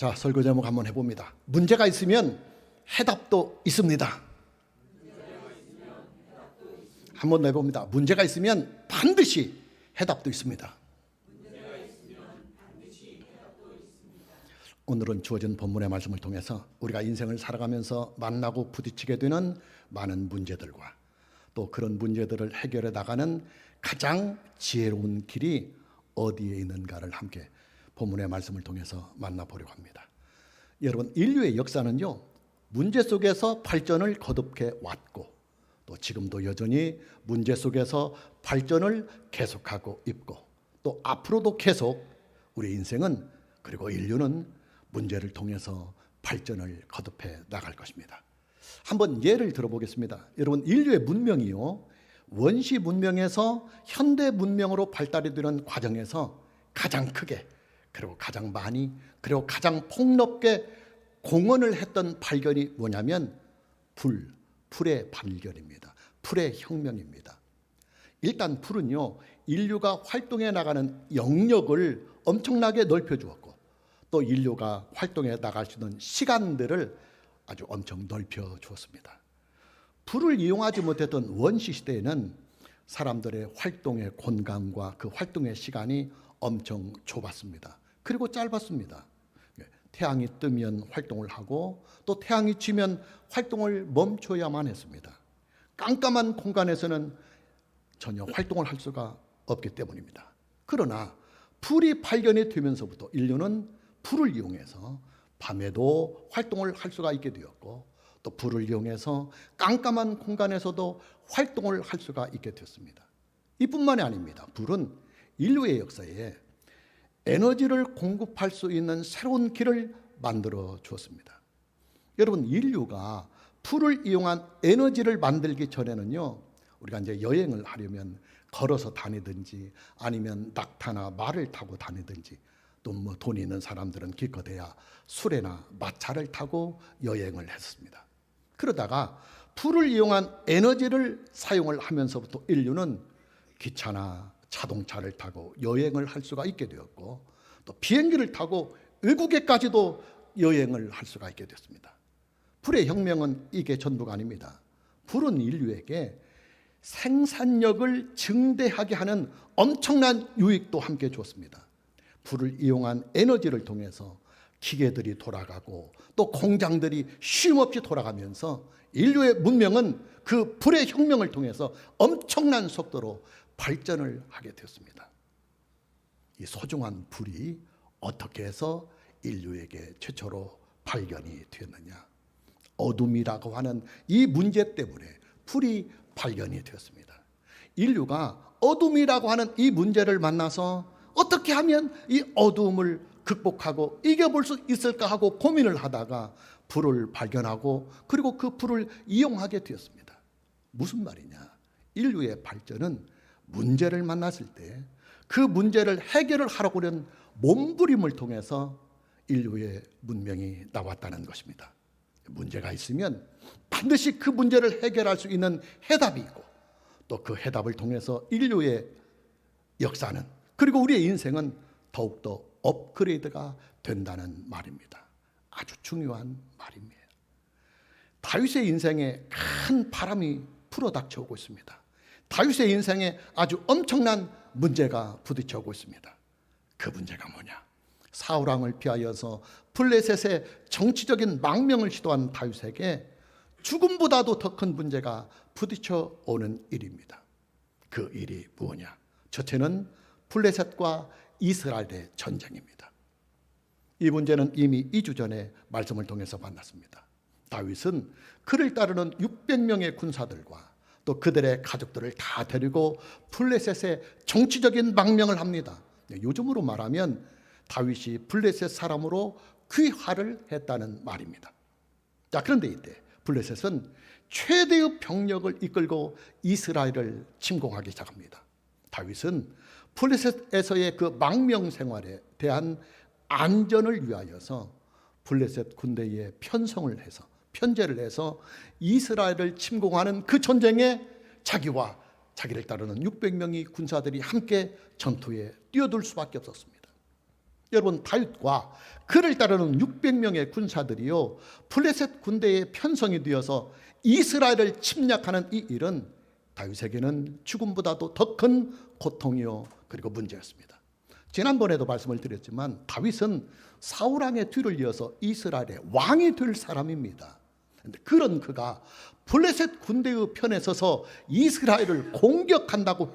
자, 설교 제목 한번 해봅니다. 문제가 있으면 해답도 있습니다. 한번 내봅니다. 문제가 있으면 반드시 해답도 있습니다. 오늘은 주어진 본문의 말씀을 통해서 우리가 인생을 살아가면서 만나고 부딪히게 되는 많은 문제들과 또 그런 문제들을 해결해 나가는 가장 지혜로운 길이 어디에 있는가를 함께 본문의 말씀을 통해서 만나보려고 합니다. 여러분, 인류의 역사는요, 문제 속에서 발전을 거듭해 왔고 또 지금도 여전히 문제 속에서 발전을 계속하고 있고 또 앞으로도 계속 우리 인생은 그리고 인류는 문제를 통해서 발전을 거듭해 나갈 것입니다. 한번 예를 들어보겠습니다. 여러분, 인류의 문명이요, 원시 문명에서 현대 문명으로 발달이 되는 과정에서 가장 크게 그리고 가장 많이 그리고 가장 폭넓게 공헌을 했던 발견이 뭐냐면 불의 발견입니다. 불의 혁명입니다. 일단 불은요, 인류가 활동해 나가는 영역을 엄청나게 넓혀 주었고 또 인류가 활동해 나갈 수 있는 시간들을 아주 엄청 넓혀 주었습니다. 불을 이용하지 못했던 원시 시대에는 사람들의 활동의 공간과 그 활동의 시간이 엄청 좁았습니다. 그리고 짧았습니다. 태양이 뜨면 활동을 하고 또 태양이 지면 활동을 멈춰야만 했습니다. 깜깜한 공간에서는 전혀 활동을 할 수가 없기 때문입니다. 그러나 불이 발견이 되면서부터 인류는 불을 이용해서 밤에도 활동을 할 수가 있게 되었고 또 불을 이용해서 깜깜한 공간에서도 활동을 할 수가 있게 됐습니다. 이뿐만이 아닙니다. 불은 인류의 역사에 에너지를 공급할 수 있는 새로운 길을 만들어 주었습니다. 여러분, 인류가 불을 이용한 에너지를 만들기 전에는요, 우리가 이제 여행을 하려면 걸어서 다니든지 아니면 낙타나 말을 타고 다니든지 또 뭐 돈이 있는 사람들은 기껏해야 수레나 마차를 타고 여행을 했습니다. 그러다가 불을 이용한 에너지를 사용을 하면서부터 인류는 기차나 자동차를 타고 여행을 할 수가 있게 되었고 또 비행기를 타고 외국에까지도 여행을 할 수가 있게 됐습니다. 불의 혁명은 이게 전부가 아닙니다. 불은 인류에게 생산력을 증대하게 하는 엄청난 유익도 함께 주었습니다. 불을 이용한 에너지를 통해서 기계들이 돌아가고 또 공장들이 쉼없이 돌아가면서 인류의 문명은 그 불의 혁명을 통해서 엄청난 속도로 발전을 하게 되었습니다. 이 소중한 불이 어떻게 해서 인류에게 최초로 발견이 되었느냐? 어둠이라고 하는 이 문제 때문에 불이 발견이 되었습니다. 인류가 어둠이라고 하는 이 문제를 만나서 어떻게 하면 이 어둠을 극복하고 이겨볼 수 있을까 하고 고민을 하다가 불을 발견하고 그리고 그 불을 이용하게 되었습니다. 무슨 말이냐? 인류의 발전은 문제를 만났을 때 그 문제를 해결을 하려고 하는 몸부림을 통해서 인류의 문명이 나왔다는 것입니다. 문제가 있으면 반드시 그 문제를 해결할 수 있는 해답이 있고 또 그 해답을 통해서 인류의 역사는 그리고 우리의 인생은 더욱더 업그레이드가 된다는 말입니다. 아주 중요한 말입니다. 다윗의 인생에 큰 바람이 불어닥쳐오고 있습니다. 다윗의 인생에 아주 엄청난 문제가 부딪혀오고 있습니다. 그 문제가 뭐냐? 사울왕을 피하여서 블레셋의 정치적인 망명을 시도한 다윗에게 죽음보다도 더 큰 문제가 부딪혀오는 일입니다. 그 일이 뭐냐? 첫째는 블레셋과 이스라엘의 전쟁입니다. 이 문제는 이미 2주 전에 말씀을 통해서 만났습니다. 다윗은 그를 따르는 600명의 군사들과 또 그들의 가족들을 다 데리고 블레셋의 정치적인 망명을 합니다. 요즘으로 말하면 다윗이 블레셋 사람으로 귀화를 했다는 말입니다. 자, 그런데 이때 블레셋은 최대의 병력을 이끌고 이스라엘을 침공하기 시작합니다. 다윗은 블레셋에서의 그 망명 생활에 대한 안전을 위하여서 블레셋 군대에 편제를 해서 이스라엘을 침공하는 그 전쟁에 자기와 자기를 따르는 600명의 군사들이 함께 전투에 뛰어들 수밖에 없었습니다. 여러분, 다윗과 그를 따르는 600명의 군사들이요, 블레셋 군대에 편성이 되어서 이스라엘을 침략하는 이 일은 다윗에게는 죽음보다도 더 큰 고통이요, 그리고 문제였습니다. 지난번에도 말씀을 드렸지만 다윗은 사울왕의 뒤를 이어서 이스라엘의 왕이 될 사람입니다. 그런 그가 블레셋 군대의 편에 서서 이스라엘을 공격한다고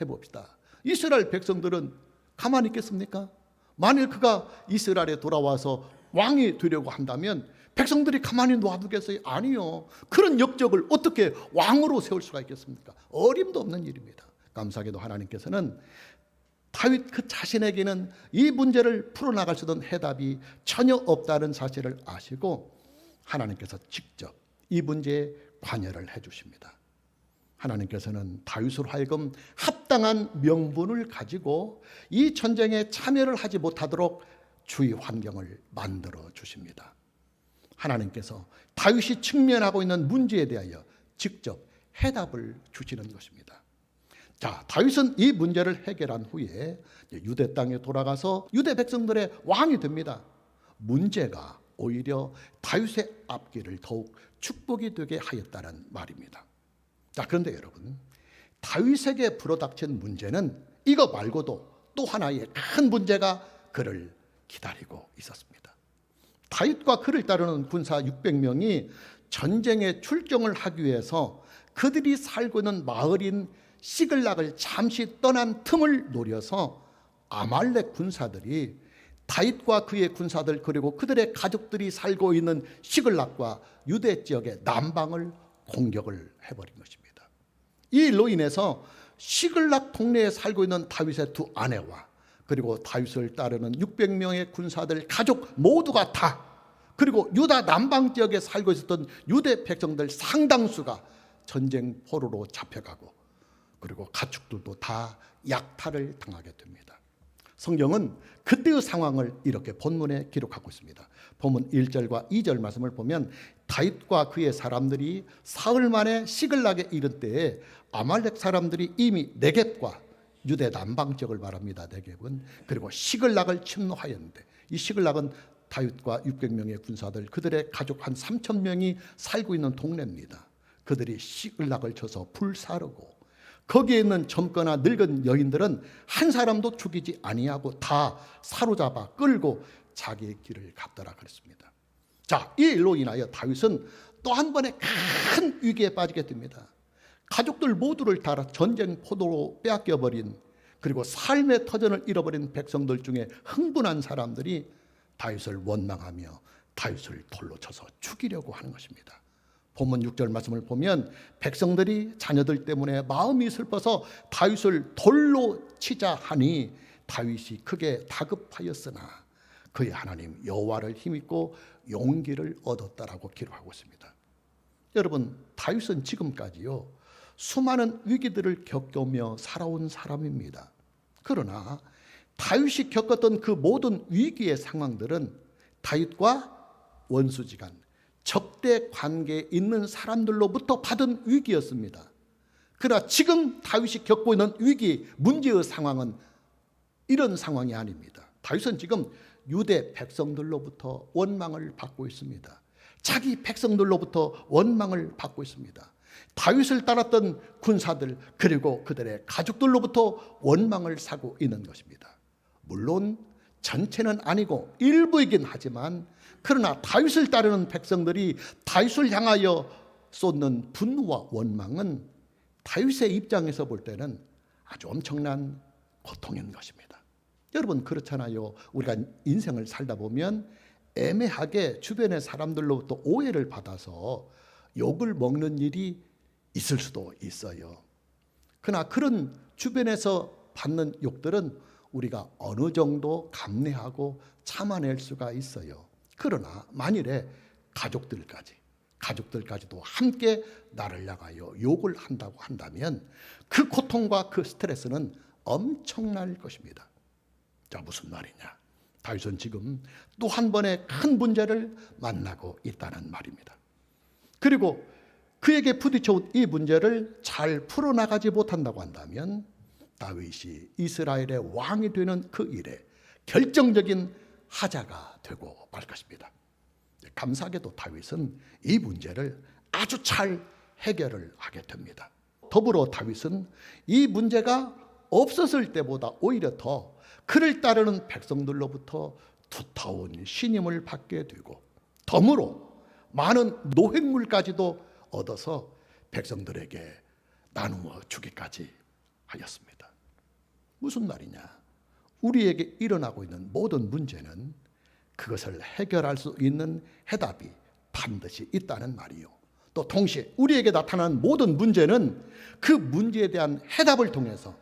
해봅시다. 이스라엘 백성들은 가만히 있겠습니까? 만일 그가 이스라엘에 돌아와서 왕이 되려고 한다면 백성들이 가만히 놔두겠어요? 아니요. 그런 역적을 어떻게 왕으로 세울 수가 있겠습니까? 어림도 없는 일입니다. 감사하게도 하나님께서는 다윗 그 자신에게는 이 문제를 풀어나갈 수 있는 해답이 전혀 없다는 사실을 아시고 하나님께서 직접 이 문제에 관여를 해 주십니다. 하나님께서는 다윗으로 하여금 합당한 명분을 가지고 이 전쟁에 참여를 하지 못하도록 주의 환경을 만들어 주십니다. 하나님께서 다윗이 직면하고 있는 문제에 대하여 직접 해답을 주시는 것입니다. 자, 다윗은 이 문제를 해결한 후에 유대 땅에 돌아가서 유대 백성들의 왕이 됩니다. 문제가 오히려 다윗의 앞길을 더욱 축복이 되게 하였다는 말입니다. 자, 그런데 여러분, 다윗에게 불어닥친 문제는 이거 말고도 또 하나의 큰 문제가 그를 기다리고 있었습니다. 다윗과 그를 따르는 군사 600명이 전쟁에 출정을 하기 위해서 그들이 살고 있는 마을인 시글락을 잠시 떠난 틈을 노려서 아말렉 군사들이 다윗과 그의 군사들 그리고 그들의 가족들이 살고 있는 시글락과 유대 지역의 남방을 공격을 해버린 것입니다. 이 일로 인해서 시글락 동네에 살고 있는 다윗의 두 아내와 그리고 다윗을 따르는 600명의 군사들 가족 모두가 다, 그리고 유다 남방 지역에 살고 있었던 유대 백성들 상당수가 전쟁 포로로 잡혀가고 그리고 가축들도 다 약탈을 당하게 됩니다. 성경은 그때의 상황을 이렇게 본문에 기록하고 있습니다. 본문 1절과 2절 말씀을 보면 다윗과 그의 사람들이 사흘 만에 시글락에 이른 때에 아말렉 사람들이 이미 네겝과 유대 남방 지역을 말합니다. 네겝은. 그리고 시글락을 침노하였는데 이 시글락은 다윗과 600명의 군사들 그들의 가족 한 3,000명이 살고 있는 동네입니다. 그들이 시글락을 쳐서 불사르고 거기에 있는 젊거나 늙은 여인들은 한 사람도 죽이지 아니하고 다 사로잡아 끌고 자기의 길을 갔더라 그랬습니다. 자, 이 일로 인하여 다윗은 또 한 번의 큰 위기에 빠지게 됩니다. 가족들 모두를 다 전쟁 포로로 빼앗겨버린, 그리고 삶의 터전을 잃어버린 백성들 중에 흥분한 사람들이 다윗을 원망하며 다윗을 돌로 쳐서 죽이려고 하는 것입니다. 본문 6절 말씀을 보면 백성들이 자녀들 때문에 마음이 슬퍼서 다윗을 돌로 치자 하니 다윗이 크게 다급하였으나 그의 하나님 여호와를 힘입고 용기를 얻었다라고 기록하고 있습니다. 여러분, 다윗은 지금까지요 수많은 위기들을 겪으며 살아온 사람입니다. 그러나 다윗이 겪었던 그 모든 위기의 상황들은 다윗과 원수지간 적대 관계에 있는 사람들로부터 받은 위기였습니다. 그러나 지금 다윗이 겪고 있는 위기, 문제의 상황은 이런 상황이 아닙니다. 다윗은 지금 유대 백성들로부터 원망을 받고 있습니다. 자기 백성들로부터 원망을 받고 있습니다. 다윗을 따랐던 군사들 그리고 그들의 가족들로부터 원망을 사고 있는 것입니다. 물론 전체는 아니고 일부이긴 하지만 그러나 다윗을 따르는 백성들이 다윗을 향하여 쏟는 분노와 원망은 다윗의 입장에서 볼 때는 아주 엄청난 고통인 것입니다. 여러분, 그렇잖아요. 우리가 인생을 살다 보면 애매하게 주변의 사람들로부터 오해를 받아서 욕을 먹는 일이 있을 수도 있어요. 그러나 그런 주변에서 받는 욕들은 우리가 어느 정도 감내하고 참아낼 수가 있어요. 그러나 만일에 가족들까지도 함께 나를 향하여 욕을 한다고 한다면 그 고통과 그 스트레스는 엄청날 것입니다. 자, 무슨 말이냐? 다윗은 지금 또 한 번의 큰 문제를 만나고 있다는 말입니다. 그리고 그에게 부딪혀온 이 문제를 잘 풀어나가지 못한다고 한다면 다윗이 이스라엘의 왕이 되는 그 일에 결정적인 하자가 되고 말 것입니다. 감사하게도 다윗은 이 문제를 아주 잘 해결을 하게 됩니다. 더불어 다윗은 이 문제가 없었을 때보다 오히려 더 그를 따르는 백성들로부터 두터운 신임을 받게 되고, 덤으로 많은 노획물까지도 얻어서 백성들에게 나누어 주기까지 하였습니다. 무슨 말이냐? 우리에게 일어나고 있는 모든 문제는 그것을 해결할 수 있는 해답이 반드시 있다는 말이요. 또 동시에 우리에게 나타나는 모든 문제는 그 문제에 대한 해답을 통해서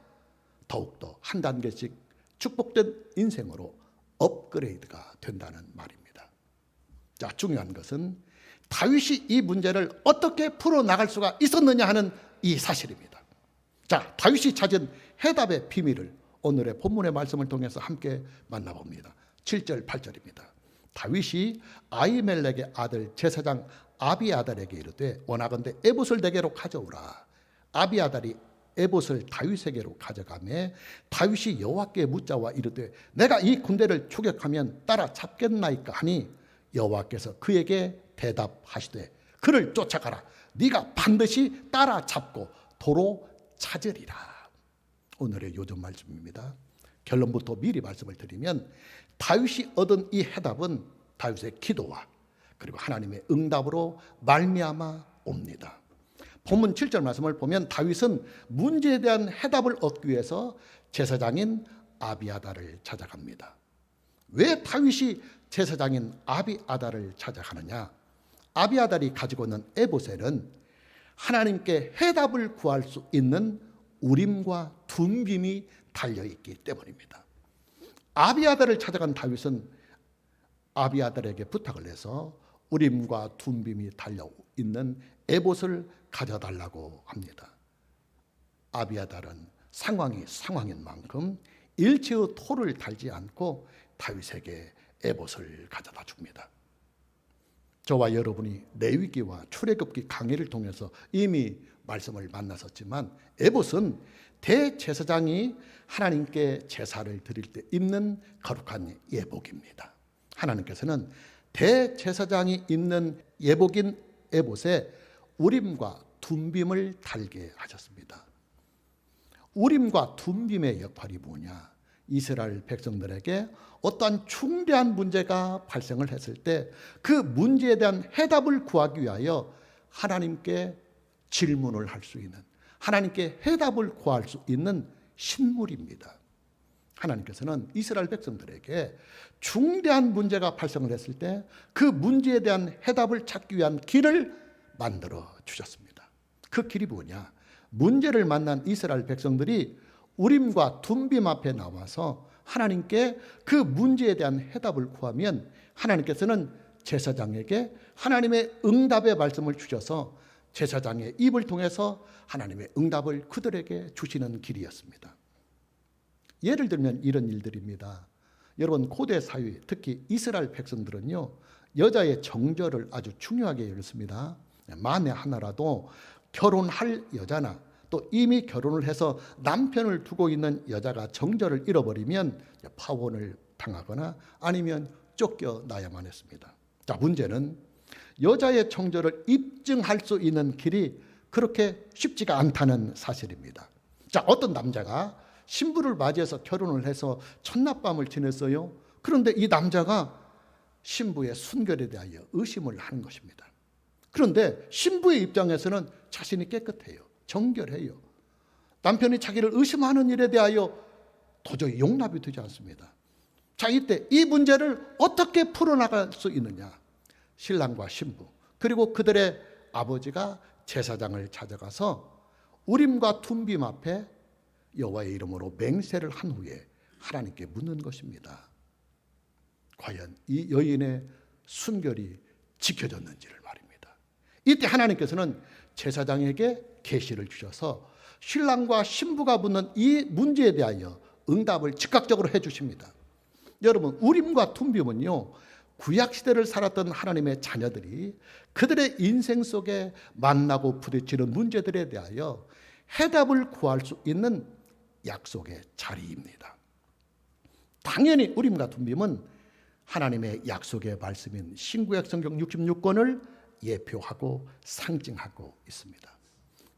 더욱더 한 단계씩 축복된 인생으로 업그레이드가 된다는 말입니다. 자, 중요한 것은 다윗이 이 문제를 어떻게 풀어나갈 수가 있었느냐 하는 이 사실입니다. 자, 다윗이 찾은 해답의 비밀을 오늘의 본문의 말씀을 통해서 함께 만나봅니다. 7절 8절입니다. 다윗이 아히멜렉의 아들 제사장 아비아달에게 이르되 원하건대 에봇을 내게로 가져오라. 아비아달이 에봇을 다윗에게로 가져가매 다윗이 여호와께 묻자와 이르되 내가 이 군대를 추격하면 따라잡겠나이까 하니 여호와께서 그에게 대답하시되 그를 쫓아가라. 네가 반드시 따라잡고 도로 찾으리라. 오늘의 요점 말씀입니다. 결론부터 미리 말씀을 드리면 다윗이 얻은 이 해답은 다윗의 기도와 그리고 하나님의 응답으로 말미암아 옵니다. 본문 7절 말씀을 보면 다윗은 문제에 대한 해답을 얻기 위해서 제사장인 아비아달을 찾아갑니다. 왜 다윗이 제사장인 아비아달을 찾아가느냐? 아비아달이 가지고 있는 에봇에는 하나님께 해답을 구할 수 있는 우림과 둠빔이 달려있기 때문입니다. 아비아달을 찾아간 다윗은 아비아달에게 부탁을 해서 우림과 둠빔이 달려있는 에봇을 가져달라고 합니다. 아비아달은 상황인 만큼 일체의 토를 달지 않고 다윗에게 에봇을 가져다 줍니다. 저와 여러분이 레위기와 출애굽기 강해를 통해서 이미 말씀을 만났었지만 에봇은 대제사장이 하나님께 제사를 드릴 때 입는 거룩한 예복입니다. 하나님께서는 대제사장이 입는 예복인 에봇에 우림과 둠빔을 달게 하셨습니다. 우림과 둠빔의 역할이 뭐냐? 이스라엘 백성들에게 어떠한 중대한 문제가 발생을 했을 때 그 문제에 대한 해답을 구하기 위하여 하나님께 질문을 할 수 있는, 하나님께 해답을 구할 수 있는 신물입니다. 하나님께서는 이스라엘 백성들에게 중대한 문제가 발생을 했을 때 그 문제에 대한 해답을 찾기 위한 길을 만들어 주셨습니다. 그 길이 뭐냐? 문제를 만난 이스라엘 백성들이 우림과 둠빔 앞에 나와서 하나님께 그 문제에 대한 해답을 구하면 하나님께서는 제사장에게 하나님의 응답의 말씀을 주셔서 제사장의 입을 통해서 하나님의 응답을 그들에게 주시는 길이었습니다. 예를 들면 이런 일들입니다. 여러분, 고대 사회, 특히 이스라엘 백성들은요, 여자의 정절을 아주 중요하게 여겼습니다. 만에 하나라도 결혼할 여자나 또 이미 결혼을 해서 남편을 두고 있는 여자가 정절을 잃어버리면 파혼을 당하거나 아니면 쫓겨나야만 했습니다. 자, 문제는 여자의 정절을 입증할 수 있는 길이 그렇게 쉽지가 않다는 사실입니다. 자, 어떤 남자가 신부를 맞이해서 결혼을 해서 첫날밤을 지냈어요. 그런데 이 남자가 신부의 순결에 대하여 의심을 하는 것입니다. 그런데 신부의 입장에서는 자신이 깨끗해요. 정결해요. 남편이 자기를 의심하는 일에 대하여 도저히 용납이 되지 않습니다. 자, 이때 이 문제를 어떻게 풀어나갈 수 있느냐? 신랑과 신부 그리고 그들의 아버지가 제사장을 찾아가서 우림과 둠빔 앞에 여호와의 이름으로 맹세를 한 후에 하나님께 묻는 것입니다. 과연 이 여인의 순결이 지켜졌는지를 말입니다. 이때 하나님께서는 제사장에게 계시를 주셔서 신랑과 신부가 묻는 이 문제에 대하여 응답을 즉각적으로 해주십니다. 여러분, 우림과 둠빔은요, 구약시대를 살았던 하나님의 자녀들이 그들의 인생 속에 만나고 부딪히는 문제들에 대하여 해답을 구할 수 있는 약속의 자리입니다. 당연히 우림과 둠빔은 하나님의 약속의 말씀인 신구약 성경 66권을 예표하고 상징하고 있습니다.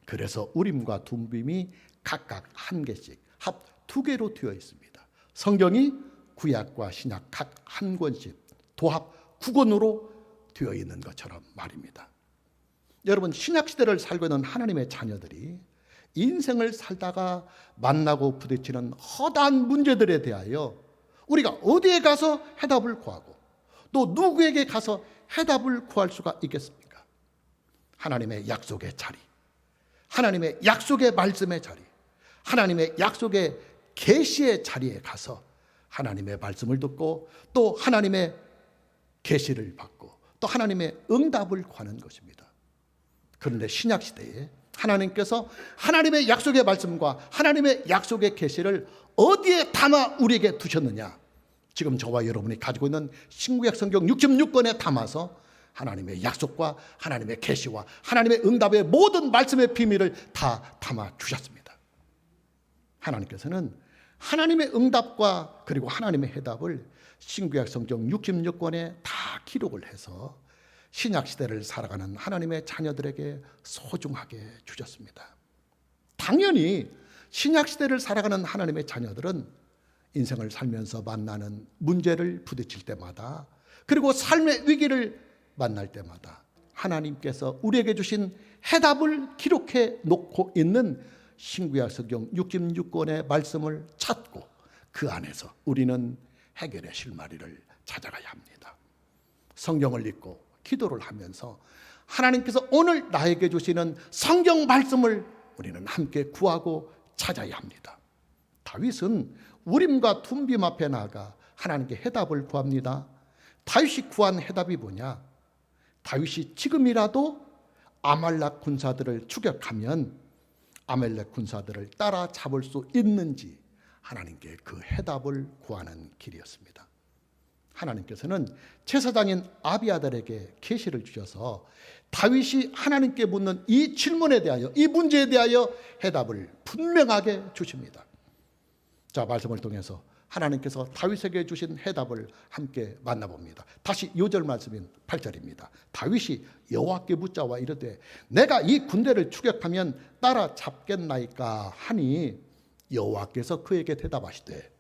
그래서 우림과 둠빔이 각각 한 개씩 합 2개로 되어 있습니다. 성경이 구약과 신약 각 한 권씩 도합 9권으로 되어 있는 것처럼 말입니다. 여러분, 신약시대를 살고 있는 하나님의 자녀들이 인생을 살다가 만나고 부딪히는 허다한 문제들에 대하여 우리가 어디에 가서 해답을 구하고 또 누구에게 가서 해답을 구할 수가 있겠습니까? 하나님의 약속의 자리, 하나님의 약속의 말씀의 자리, 하나님의 약속의 계시의 자리에 가서 하나님의 말씀을 듣고 또 하나님의 계시를 받고 또 하나님의 응답을 구하는 것입니다. 그런데 신약시대에 하나님께서 하나님의 약속의 말씀과 하나님의 약속의 계시를 어디에 담아 우리에게 두셨느냐? 지금 저와 여러분이 가지고 있는 신구약 성경 66권에 담아서 하나님의 약속과 하나님의 계시와 하나님의 응답의 모든 말씀의 비밀을 다 담아 주셨습니다. 하나님께서는 하나님의 응답과 그리고 하나님의 해답을 신구약 성경 66권에 다 기록을 해서 신약시대를 살아가는 하나님의 자녀들에게 소중하게 주셨습니다. 당연히 신약시대를 살아가는 하나님의 자녀들은 인생을 살면서 만나는 문제를 부딪힐 때마다 그리고 삶의 위기를 만날 때마다 하나님께서 우리에게 주신 해답을 기록해 놓고 있는 신구약 성경 66권의 말씀을 찾고 그 안에서 우리는 해결의 실마리를 찾아가야 합니다. 성경을 읽고 기도를 하면서 하나님께서 오늘 나에게 주시는 성경 말씀을 우리는 함께 구하고 찾아야 합니다. 다윗은 우림과 둠빔 앞에 나아가 하나님께 해답을 구합니다. 다윗이 구한 해답이 뭐냐? 다윗이 지금이라도 아말렉 군사들을 추격하면 아말렉 군사들을 따라잡을 수 있는지 하나님께 그 해답을 구하는 길이었습니다. 하나님께서는 제사장인 아비아달에게 계시를 주셔서 다윗이 하나님께 묻는 이 질문에 대하여 이 문제에 대하여 해답을 분명하게 주십니다. 자, 말씀을 통해서 하나님께서 다윗에게 주신 해답을 함께 만나봅니다. 다시 요절 말씀인 8절입니다. 다윗이 여호와께 묻자와 이르되 내가 이 군대를 추격하면 따라잡겠나이까 하니 여호와께서 그에게 대답하시되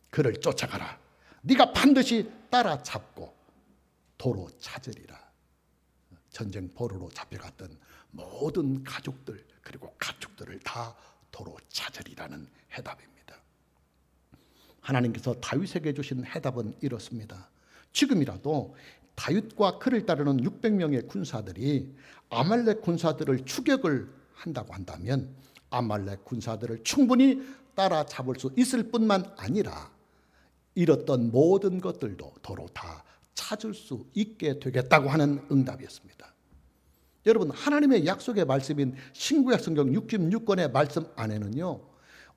그를 쫓아가라. 네가 반드시 따라잡고 도로 찾으리라. 전쟁 포로로 잡혀갔던 모든 가족들 그리고 가축들을 다 도로 찾으리라는 해답입니다. 하나님께서 다윗에게 주신 해답은 이렇습니다. 지금이라도 다윗과 그를 따르는 600명의 군사들이 아말렉 군사들을 추격을 한다고 한다면 아말렉 군사들을 충분히 따라잡을 수 있을 뿐만 아니라 잃었던 모든 것들도 도로 다 찾을 수 있게 되겠다고 하는 응답이었습니다. 여러분, 하나님의 약속의 말씀인 신구약 성경 66권의 말씀 안에는요,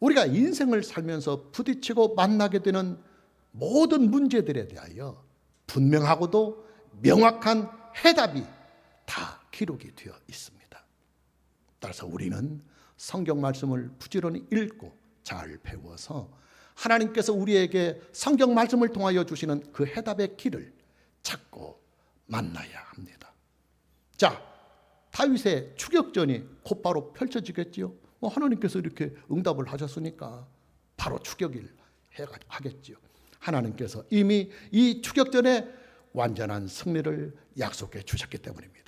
우리가 인생을 살면서 부딪히고 만나게 되는 모든 문제들에 대하여 분명하고도 명확한 해답이 다 기록이 되어 있습니다. 따라서 우리는 성경 말씀을 부지런히 읽고 잘 배워서 하나님께서 우리에게 성경 말씀을 통하여 주시는 그 해답의 길을 찾고 만나야 합니다. 자, 다윗의 추격전이 곧바로 펼쳐지겠지요. 하나님께서 이렇게 응답을 하셨으니까 바로 추격을 하겠지요. 하나님께서 이미 이 추격전에 완전한 승리를 약속해 주셨기 때문입니다.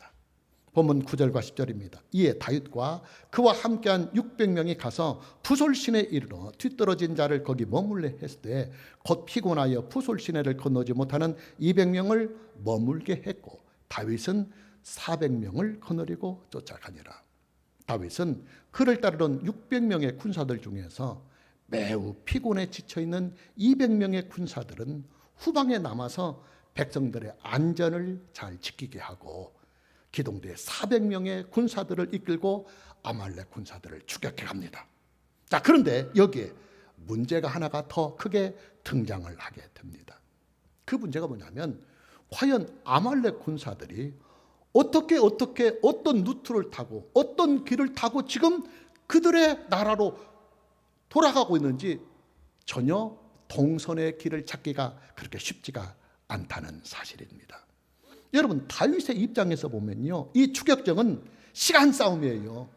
본문 9절과 10절입니다. 이에 다윗과 그와 함께한 600명이 가서 부솔 시내에 이르러 뒤떨어진 자를 거기 머물게 했을 때 곧 피곤하여 부솔 시내를 건너지 못하는 200명을 머물게 했고 다윗은 400명을 거느리고 쫓아가니라. 다윗은 그를 따르던 600명의 군사들 중에서 매우 피곤에 지쳐있는 200명의 군사들은 후방에 남아서 백성들의 안전을 잘 지키게 하고 기동대에 400명의 군사들을 이끌고 아말렉 군사들을 추격해 갑니다. 자, 그런데 여기에 문제가 하나가 더 크게 등장을 하게 됩니다. 그 문제가 뭐냐면 과연 아말렉 군사들이 어떻게 어떤 루트를 타고 어떤 길을 타고 지금 그들의 나라로 돌아가고 있는지 전혀 동선의 길을 찾기가 그렇게 쉽지가 않다는 사실입니다. 여러분, 다윗의 입장에서 보면요, 이 추격전은 시간 싸움이에요.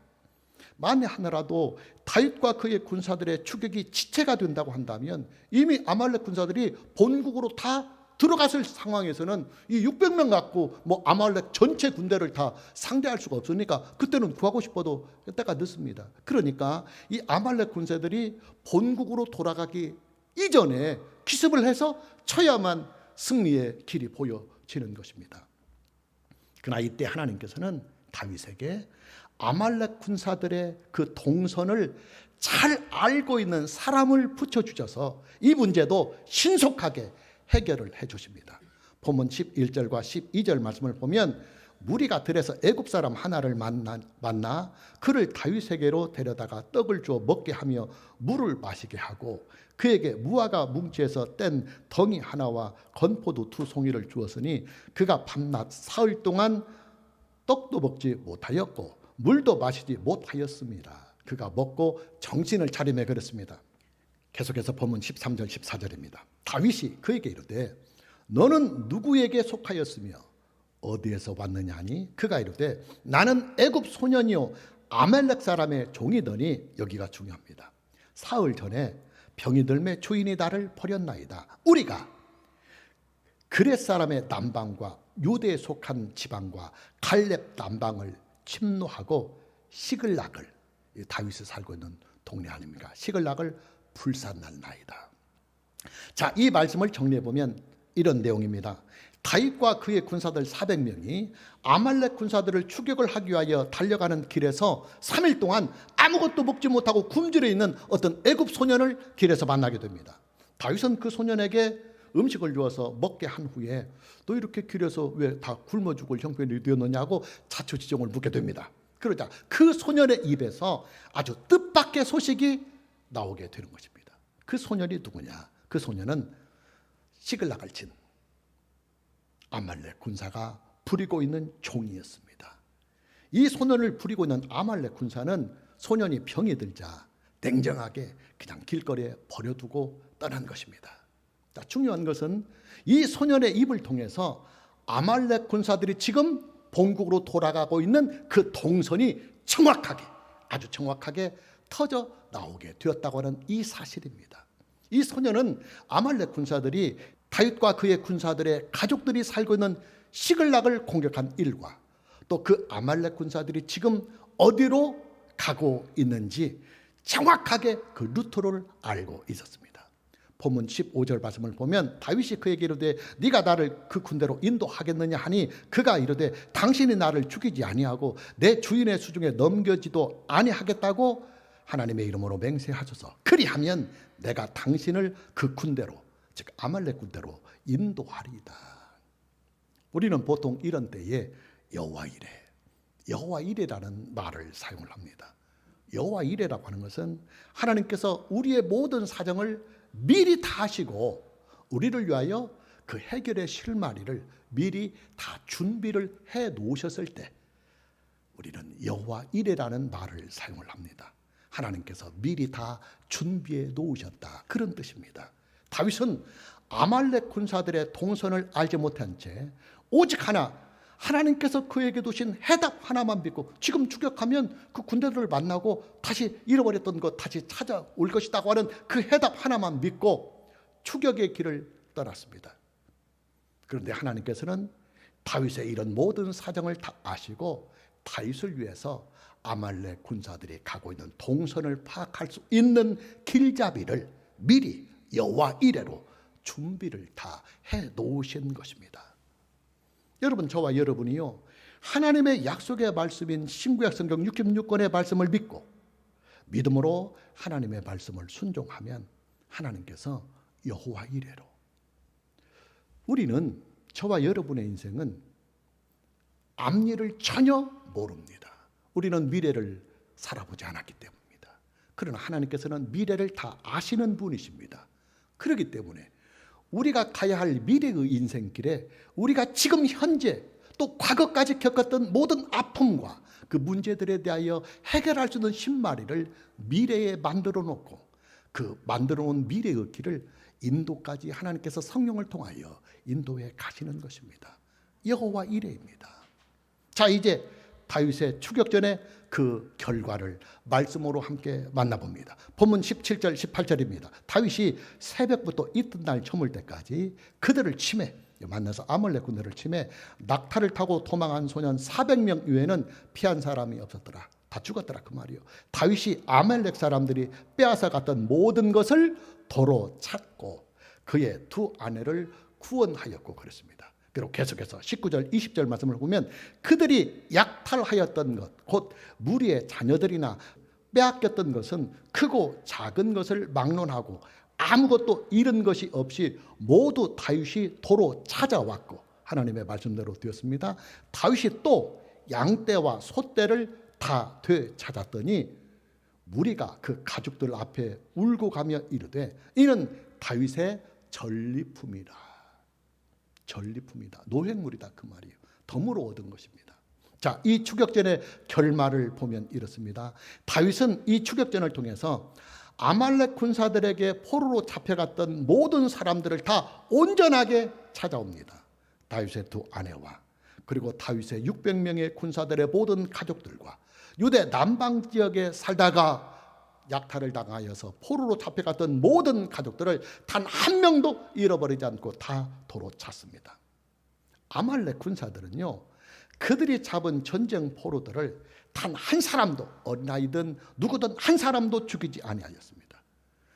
만에 하나라도 다윗과 그의 군사들의 추격이 지체가 된다고 한다면 이미 아말렉 군사들이 본국으로 다 들어갔을 상황에서는 이 600명 갖고 아말렉 전체 군대를 다 상대할 수가 없으니까 그때는 구하고 싶어도 때가 늦습니다. 그러니까 이 아말렉 군사들이 본국으로 돌아가기 이전에 기습을 해서 쳐야만 승리의 길이 보여지는 것입니다. 그러나 이때 하나님께서는 다윗에게 아말렉 군사들의 그 동선을 잘 알고 있는 사람을 붙여주셔서 이 문제도 신속하게 해결을 해주십니다. 본문 11절과 12절 말씀을 보면 무리가 들에서 애굽 사람 하나를 만나 그를 다윗에게로 데려다가 떡을 주어 먹게 하며 물을 마시게 하고 그에게 무화과 뭉치에서 뗀 덩이 하나와 건포도 2송이를 주었으니 그가 밤낮 사흘 동안 떡도 먹지 못하였고 물도 마시지 못하였습니다. 그가 먹고 정신을 차리매 그랬습니다. 계속해서 본문 13절 14절입니다. 다윗이 그에게 이르되 너는 누구에게 속하였으며 어디에서 왔느냐 하니 그가 이르되 나는 애굽 소년이요 아말렉 사람의 종이더니 여기가 중요합니다. 사흘 전에 병이 들매 주인이 나를 버렸나이다. 우리가 그렛 사람의 남방과 유대에 속한 지방과 갈렙 남방을 침노하고 시글락을, 다윗이 살고 있는 동네 아닙니까? 시글락을 불살랐나이다. 자, 이 말씀을 정리해 보면 이런 내용입니다. 다윗과 그의 군사들 400명이 아말렉 군사들을 추격을 하기 위하여 달려가는 길에서 3일 동안 아무것도 먹지 못하고 굶주려 있는 어떤 애굽 소년을 길에서 만나게 됩니다. 다윗은 그 소년에게 음식을 주어서 먹게 한 후에 너 이렇게 길에서 왜 다 굶어 죽을 형편이 되었느냐고 자초지종을 묻게 됩니다. 그러자 그 소년의 입에서 아주 뜻밖의 소식이 나오게 되는 것입니다. 그 소년이 누구냐? 그 소년은 시글락을 친 아말렉 군사가 부리고 있는 종이었습니다. 이 소년을 부리고 있는 아말렉 군사는 소년이 병이 들자 냉정하게 그냥 길거리에 버려두고 떠난 것입니다. 자, 중요한 것은 이 소년의 입을 통해서 아말렉 군사들이 지금 본국으로 돌아가고 있는 그 동선이 정확하게, 아주 정확하게 터져 나오게 되었다고 하는 이 사실입니다. 이 소년은 아말렉 군사들이 다윗과 그의 군사들의 가족들이 살고 있는 시글락을 공격한 일과 또 그 아말렉 군사들이 지금 어디로 가고 있는지 정확하게 그 루트를 알고 있었습니다. 본문 15절 말씀을 보면 다윗이 그에게 이르되 네가 나를 그 군대로 인도하겠느냐 하니 그가 이르되 당신이 나를 죽이지 아니하고 내 주인의 수중에 넘겨지도 아니하겠다고 하나님의 이름으로 맹세하소서. 그리하면 내가 당신을 그 군대로, 즉 아말렉 군대로 인도하리이다. 우리는 보통 이런 때에 여호와 이레, 여호와 이레라는 말을 사용을 합니다. 여호와 이레라고 하는 것은 하나님께서 우리의 모든 사정을 미리 다 아시고 우리를 위하여 그 해결의 실마리를 미리 다 준비를 해 놓으셨을 때 우리는 여호와 이레라는 말을 사용을 합니다. 하나님께서 미리 다 준비해 놓으셨다, 그런 뜻입니다. 다윗은 아말렉 군사들의 동선을 알지 못한 채 오직 하나님께서 그에게 두신 해답 하나만 믿고 지금 추격하면 그 군대들을 만나고 다시 잃어버렸던 것 다시 찾아올 것이라고 하는 그 해답 하나만 믿고 추격의 길을 떠났습니다. 그런데 하나님께서는 다윗의 이런 모든 사정을 다 아시고 다윗을 위해서 아말렉 군사들이 가고 있는 동선을 파악할 수 있는 길잡이를 미리 여호와 이레로 준비를 다 해 놓으신 것입니다. 여러분, 저와 여러분이요, 하나님의 약속의 말씀인 신구약 성경 66권의 말씀을 믿고 믿음으로 하나님의 말씀을 순종하면 하나님께서 여호와 이레로, 우리는, 저와 여러분의 인생은 앞일을 전혀 모릅니다. 우리는 미래를 살아보지 않았기 때문입니다. 그러나 하나님께서는 미래를 다 아시는 분이십니다. 그렇기 때문에 우리가 가야 할 미래의 인생길에 우리가 지금 현재 또 과거까지 겪었던 모든 아픔과 그 문제들에 대하여 해결할 수 있는 신마리를 미래에 만들어 놓고 그 만들어 놓은 미래의 길을 인도까지 하나님께서 성령을 통하여 인도해 가시는 것입니다. 여호와 이레입니다. 자, 이제 다윗의 추격전의 그 결과를 말씀으로 함께 만나봅니다. 본문 17절 18절입니다. 다윗이 새벽부터 이튿날 저물 때까지 그들을 치매, 만나서 아말렉 군대를 치매 낙타를 타고 도망한 소년 400명 이외에는 피한 사람이 없었더라. 다 죽었더라 그 말이요. 다윗이 아말렉 사람들이 빼앗아 갔던 모든 것을 도로 찾고 그의 두 아내를 구원하였고 그랬습니다. 그리고 계속해서 19절 20절 말씀을 보면 그들이 약탈하였던 것, 곧 무리의 자녀들이나 빼앗겼던 것은 크고 작은 것을 막론하고 아무것도 잃은 것이 없이 모두 다윗이 도로 찾아왔고, 하나님의 말씀대로 되었습니다. 다윗이 또 양떼와 소떼를 다 되찾았더니 무리가 그 가족들 앞에 울고 가며 이르되 이는 다윗의 전리품이라. 전리품이다. 노획물이다 그 말이에요. 덤으로 얻은 것입니다. 자, 이 추격전의 결말을 보면 이렇습니다. 다윗은 이 추격전을 통해서 아말렉 군사들에게 포로로 잡혀갔던 모든 사람들을 다 온전하게 찾아옵니다. 다윗의 두 아내와 그리고 다윗의 600명의 군사들의 모든 가족들과 유대 남방 지역에 살다가 약탈을 당하여서 포로로 잡혀갔던 모든 가족들을 단 한 명도 잃어버리지 않고 다 도로 찾습니다. 아말렉 군사들은요, 그들이 잡은 전쟁 포로들을 단 한 사람도, 어린아이든 누구든 한 사람도 죽이지 아니하였습니다.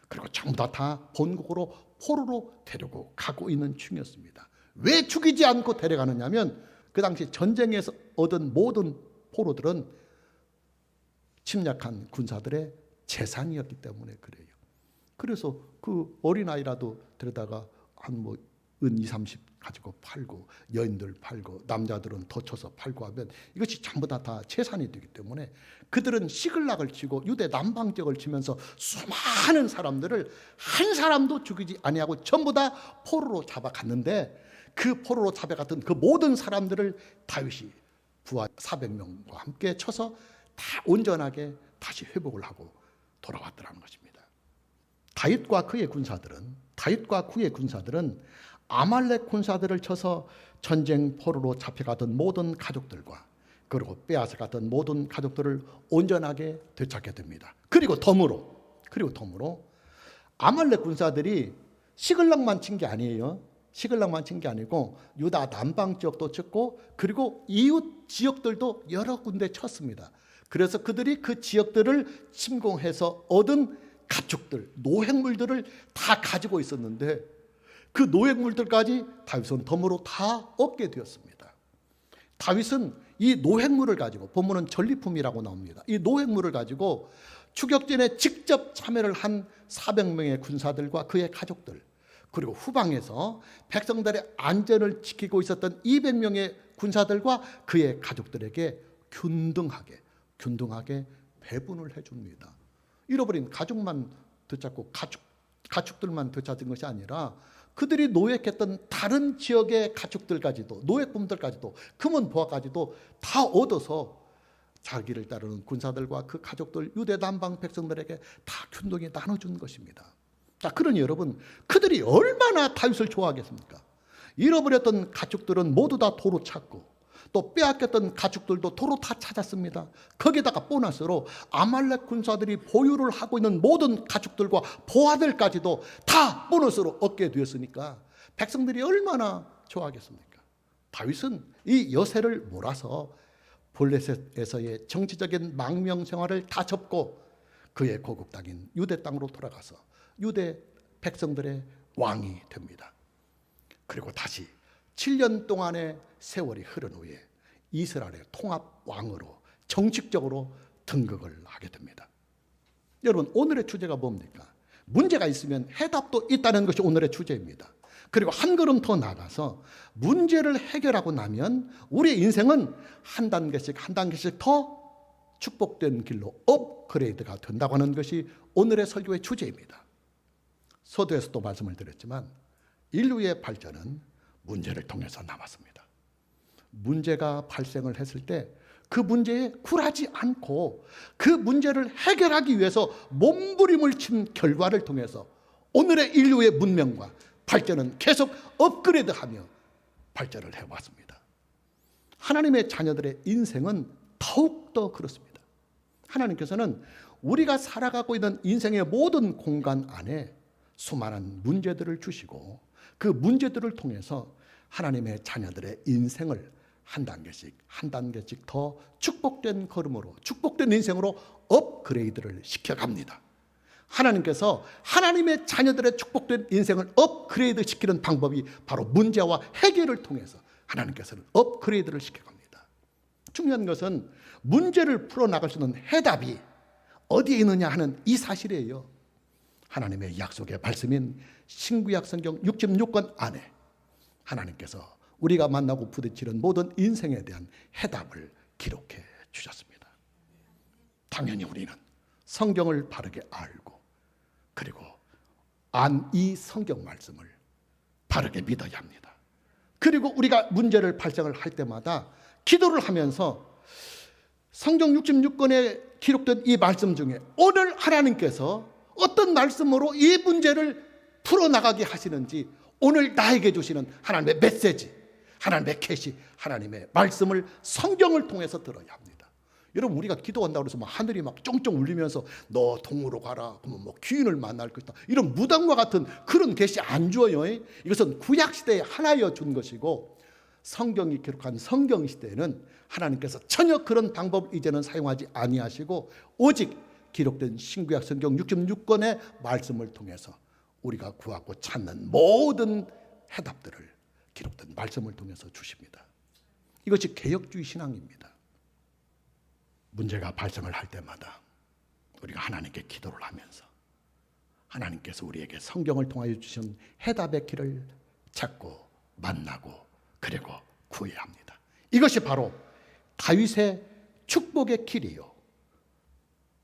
그리고 전부 다 본국으로 포로로 데리고 가고 있는 중이었습니다. 왜 죽이지 않고 데려가느냐 하면 그 당시 전쟁에서 얻은 모든 포로들은 침략한 군사들의 재산이었기 때문에 그래요. 그래서 그 어린아이라도 데려다가 한 은 20, 30 가지고 팔고 여인들 팔고 남자들은 더 쳐서 팔고 하면 이것이 전부 다 재산이 되기 때문에 그들은 시글락을 치고 유대 남방 지역을 치면서 수많은 사람들을 한 사람도 죽이지 아니하고 전부 다 포로로 잡아갔는데, 그 포로로 잡아갔던 그 모든 사람들을 다윗이 부하 400명과 함께 쳐서 다 온전하게 다시 회복을 하고 돌아왔더라는 것입니다. 다윗과 그의 군사들은 아말렉 군사들을 쳐서 전쟁 포로로 잡혀가던 모든 가족들과 그리고 빼앗아갔던 모든 가족들을 온전하게 되찾게 됩니다. 그리고 덤으로 아말렉 군사들이 시글락만 친 게 아니에요. 시글락만 친 게 아니고 유다 남방 지역도 쳤고 그리고 이웃 지역들도 여러 군데 쳤습니다. 그래서 그들이 그 지역들을 침공해서 얻은 가축들, 노획물들을 다 가지고 있었는데 그 노획물들까지 다윗은 덤으로 다 얻게 되었습니다. 다윗은 이 노획물을 가지고, 본문은 전리품이라고 나옵니다. 이 노획물을 가지고 추격전에 직접 참여를 한 400명의 군사들과 그의 가족들, 그리고 후방에서 백성들의 안전을 지키고 있었던 200명의 군사들과 그의 가족들에게 균등하게 배분을 해줍니다. 잃어버린 가족만 되찾고 가축들만 되찾은 것이 아니라 그들이 노획했던 다른 지역의 가축들까지도, 노획품들까지도, 금은 보화까지도 다 얻어서 자기를 따르는 군사들과 그 가족들, 유대 남방 백성들에게 다 균등히 나눠준 것입니다. 자, 그러니 여러분, 그들이 얼마나 다윗을 좋아하겠습니까? 잃어버렸던 가축들은 모두 다 도로 찾고 또 빼앗겼던 가축들도 도로 다 찾았습니다. 거기다가 보너스로 아말렉 군사들이 보유를 하고 있는 모든 가축들과 보화들까지도 다 보너스로 얻게 되었으니까 백성들이 얼마나 좋아하겠습니까? 다윗은 이 여세를 몰아서 블레셋에서의 정치적인 망명 생활을 다 접고 그의 고국 땅인 유대 땅으로 돌아가서 유대 백성들의 왕이 됩니다. 그리고 다시 7년 동안의 세월이 흐른 후에 이스라엘의 통합 왕으로 정식적으로 등극을 하게 됩니다. 여러분, 오늘의 주제가 뭡니까? 문제가 있으면 해답도 있다는 것이 오늘의 주제입니다. 그리고 한 걸음 더 나아가서 문제를 해결하고 나면 우리의 인생은 한 단계씩 더 축복된 길로 업그레이드가 된다고 하는 것이 오늘의 설교의 주제입니다. 서두에서도 말씀을 드렸지만 인류의 발전은 문제를 통해서 남았습니다. 문제가 발생을 했을 때 그 문제에 굴하지 않고 그 문제를 해결하기 위해서 몸부림을 친 결과를 통해서 오늘의 인류의 문명과 발전은 계속 업그레이드하며 발전을 해왔습니다. 하나님의 자녀들의 인생은 더욱더 그렇습니다. 하나님께서는 우리가 살아가고 있는 인생의 모든 공간 안에 수많은 문제들을 주시고 그 문제들을 통해서 하나님의 자녀들의 인생을 한 단계씩 더 축복된 걸음으로, 축복된 인생으로 업그레이드를 시켜갑니다. 하나님께서 하나님의 자녀들의 축복된 인생을 업그레이드 시키는 방법이 바로 문제와 해결을 통해서 하나님께서는 업그레이드를 시켜갑니다. 중요한 것은 문제를 풀어나갈 수 있는 해답이 어디에 있느냐 하는 이 사실이에요. 하나님의 약속의 말씀인 신구약 성경 66권 안에 하나님께서 우리가 만나고 부딪히는 모든 인생에 대한 해답을 기록해 주셨습니다. 당연히 우리는 성경을 바르게 알고 그리고 이 성경 말씀을 바르게 믿어야 합니다. 그리고 우리가 문제를 발생을 할 때마다 기도를 하면서 성경 66권에 기록된 이 말씀 중에 오늘 하나님께서 어떤 말씀으로 이 문제를 풀어나가게 하시는지 오늘 나에게 주시는 하나님의 메시지, 하나님의 계시, 하나님의 말씀을 성경을 통해서 들어야 합니다. 여러분, 우리가 기도한다고 해서 하늘이 막 쫑쫑 울리면서 너 동으로 가라, 그러면 귀인을 만날 것이다, 이런 무당과 같은 그런 계시 안 줘요. 이것은 구약시대에 하나여 준 것이고 성경이 기록한 성경시대에는 하나님께서 전혀 그런 방법을 이제는 사용하지 아니하시고 오직 기록된 신구약 성경 66권의 말씀을 통해서 우리가 구하고 찾는 모든 해답들을 기록된 말씀을 통해서 주십니다. 이것이 개혁주의 신앙입니다. 문제가 발생을 할 때마다 우리가 하나님께 기도를 하면서 하나님께서 우리에게 성경을 통하여 주신 해답의 길을 찾고 만나고 그리고 구해야 합니다. 이것이 바로 다윗의 축복의 길이요,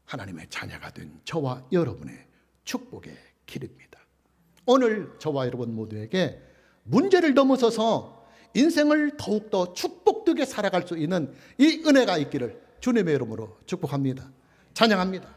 하나님의 자녀가 된 저와 여러분의 축복의 길입니다. 오늘 저와 여러분 모두에게 문제를 넘어서서 인생을 더욱더 축복되게 살아갈 수 있는 이 은혜가 있기를 주님의 이름으로 축복합니다. 찬양합니다.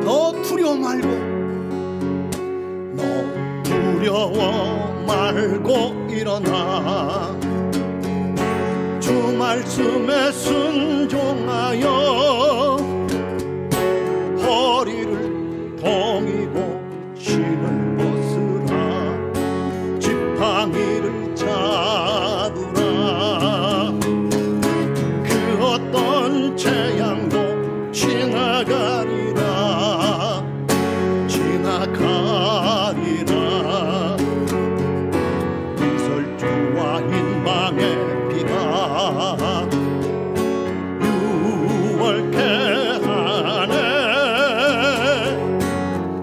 너 두려워 말고, 너 두려워 말고 일어나 주 말씀에 순종하여 허리를 동이고 신을 벗으라, 지팡이를 잡으라. 그 어떤 재앙도 지나가리라, 지나가리라. 이설주와 인방의 유월케 하네.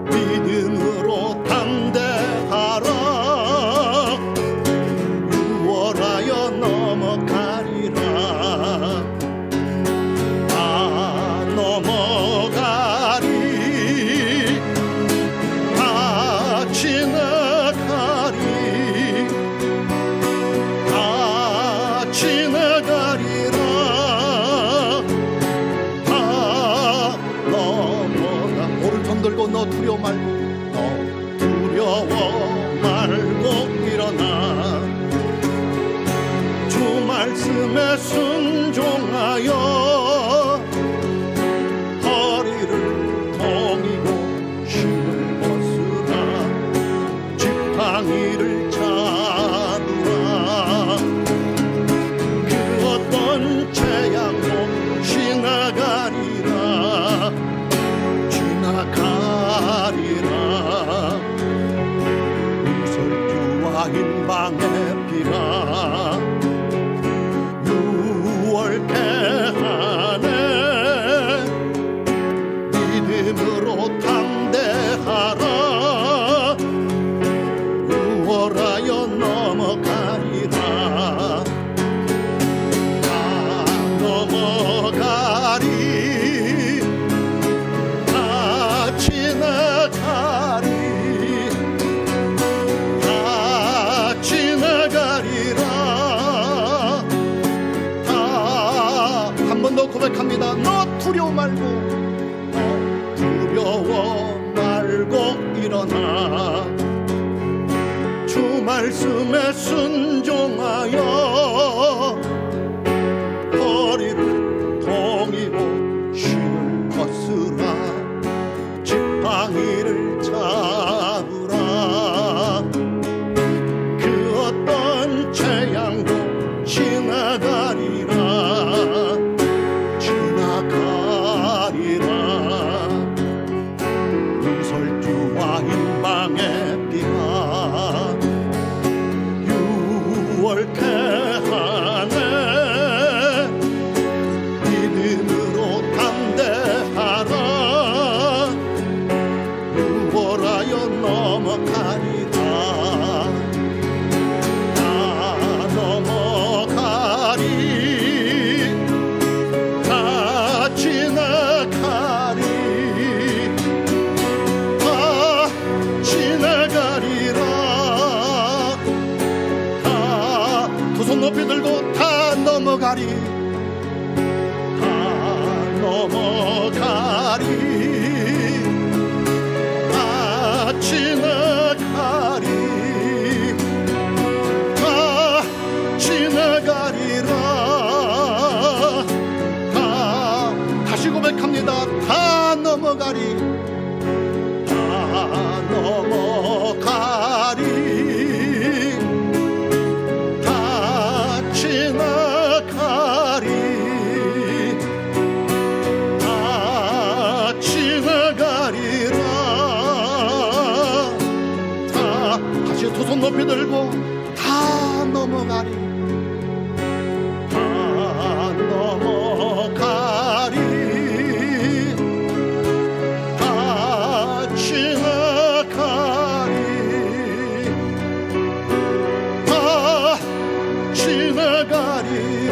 믿음으로 담대하라. 유월하여 넘어가리라. 다 넘어가리, 다 지나가리, 다 지나가리라. 다 넘어가. 오른손 들고 너 두려워 말고, 너 두려워 말고 일어나 주 말씀에 순종하여 허리를 동이고 힘을 벗으라, 지팡이를 잡으라. 그 어떤 재앙도 지나가리라, 지나가리라. 이설주와 인방의 비가 유월케 하네. 고백합니다. 너 두려워 말고, 너 두려워 말고 일어나. 주 말씀에 순종하여 허리를 동이고 신을 벗으라. 지팡이를 잡으라. 그 어떤 재앙도 지나가리라. 지나가리라. 눈설주와 인방의 비가 유월케 하네. 믿음으로 담대하라. 유월하여 넘어가리라. 다 넘어가리. 다 지나가리. 다 지나가리라. 다 두 손 높이 들고 다 넘어가리. 다 넘어가리. 다 지나가리. 다 지나가리라. 다 다시 고백합니다. 다 넘어가리. 다 넘어가리. 다 지나가리. 다 지나가리라. 다 다시 두 손 높이 들고 다 넘어가리. 다 넘어가리. 다 지나가리. 다 지나가리.